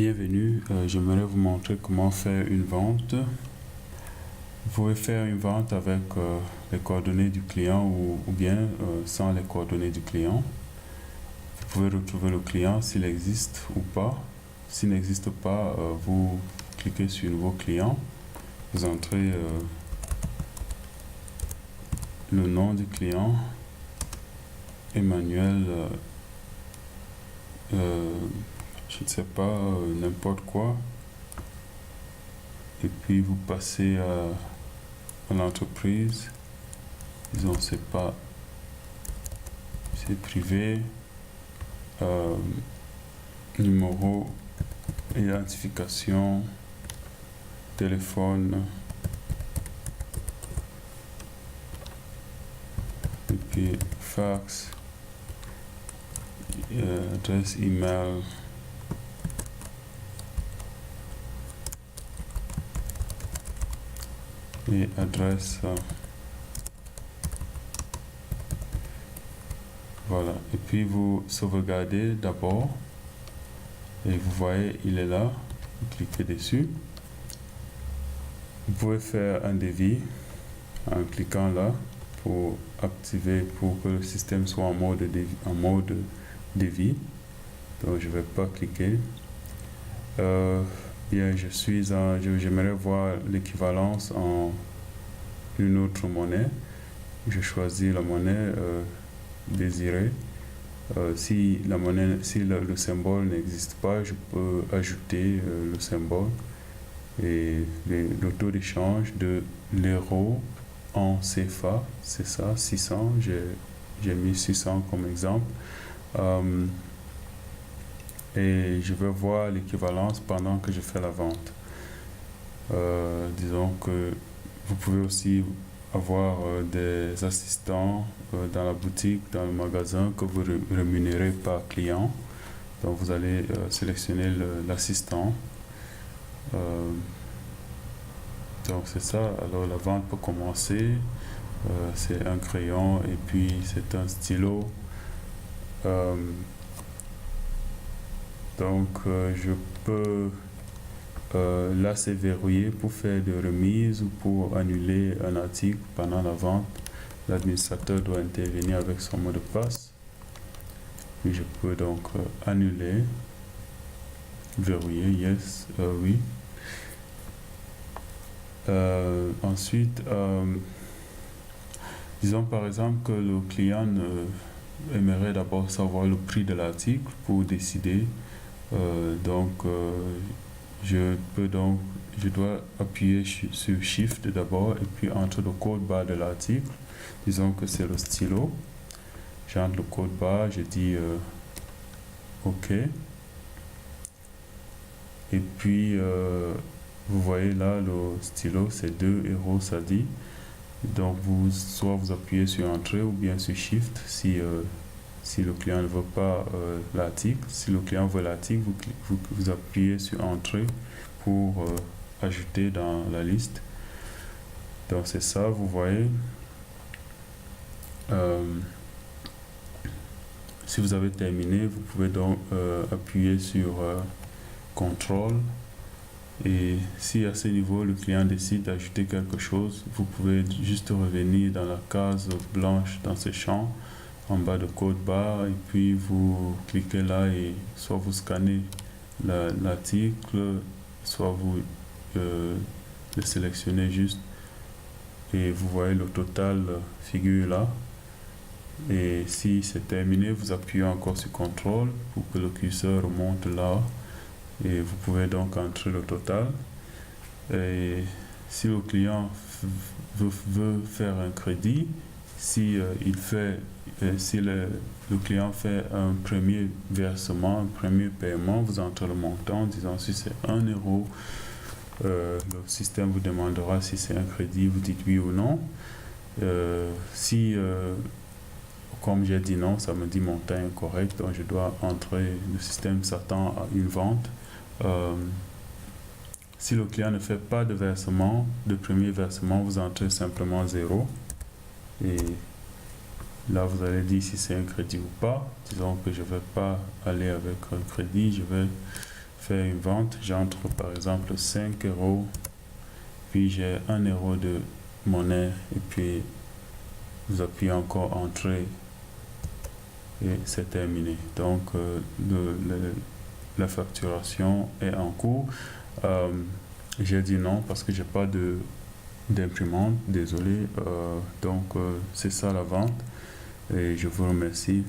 Bienvenue, j'aimerais vous montrer comment faire une vente. Vous pouvez faire une vente avec les coordonnées du client ou bien sans les coordonnées du client. Vous pouvez retrouver le client s'il existe ou pas. S'il n'existe pas, vous cliquez sur Nouveau client. Vous entrez le nom du client, Emmanuel, je ne sais pas, n'importe quoi. Et puis vous passez à l'entreprise. Disons, c'est pas, c'est privé. Numéro, identification, téléphone. Et puis fax, adresse email. Et adresse, voilà. Et puis vous sauvegardez d'abord et vous voyez il est là, vous cliquez dessus. Vous pouvez faire un devis en cliquant là pour activer, pour que le système soit en mode devis. Donc je vais pas cliquer. Bien, j'aimerais voir l'équivalence en une autre monnaie. Je choisis la monnaie désirée. Si le symbole n'existe pas, je peux ajouter le symbole et le taux d'échange de l'euro en CFA, c'est ça, 600. J'ai mis 600 comme exemple. Et je vais voir l'équivalence pendant que je fais la vente. Disons que vous pouvez aussi avoir des assistants dans la boutique, dans le magasin que vous rémunérez par client. Donc vous allez sélectionner l'assistant. Donc c'est ça. Alors la vente peut commencer. C'est un crayon et puis c'est un stylo. Donc je peux là c'est verrouillé pour faire des remises ou pour annuler un article pendant la vente. L'administrateur doit intervenir avec son mot de passe. Puis je peux donc annuler, verrouiller, yes, oui. Ensuite, disons par exemple que le client aimerait d'abord savoir le prix de l'article pour décider. Je dois appuyer sur Shift d'abord et puis entre le code barre de l'article, disons que c'est le stylo, j'entre le code barre, je dis OK. Et puis vous voyez là le stylo c'est 2 euros, ça dit. Donc soit vous appuyez sur Entrée ou bien sur Shift si le client ne veut pas l'article. Si le client veut l'article, vous appuyez sur Entrée pour ajouter dans la liste. Donc c'est ça, vous voyez. Si vous avez terminé, vous pouvez donc appuyer sur CTRL. Et si à ce niveau, le client décide d'ajouter quelque chose, vous pouvez juste revenir dans la case blanche dans ce champ en bas de code barre et puis vous cliquez là et soit vous scannez l'article, soit vous le sélectionnez juste et vous voyez le total figure là. Et si c'est terminé, vous appuyez encore sur CTRL pour que le curseur remonte là et vous pouvez donc entrer le total. Et si le client veut faire un crédit, si le client fait un premier versement, un premier paiement, vous entrez le montant, disons si c'est 1 euro, le système vous demandera si c'est un crédit, vous dites oui ou non. Comme j'ai dit non, ça me dit montant incorrect, donc je dois entrer, le système s'attend à une vente. Si le client ne fait pas de versement, de premier versement, vous entrez simplement 0. Et là, vous allez dire si c'est un crédit ou pas. Disons que je ne vais pas aller avec un crédit, je vais faire une vente, j'entre par exemple 5 euros, puis j'ai 1 euro de monnaie, et puis vous appuyez encore entrée, et c'est terminé. Donc, la facturation est en cours. J'ai dit non parce que j'ai pas d'imprimante, désolé. Donc, c'est ça la vente, et je vous remercie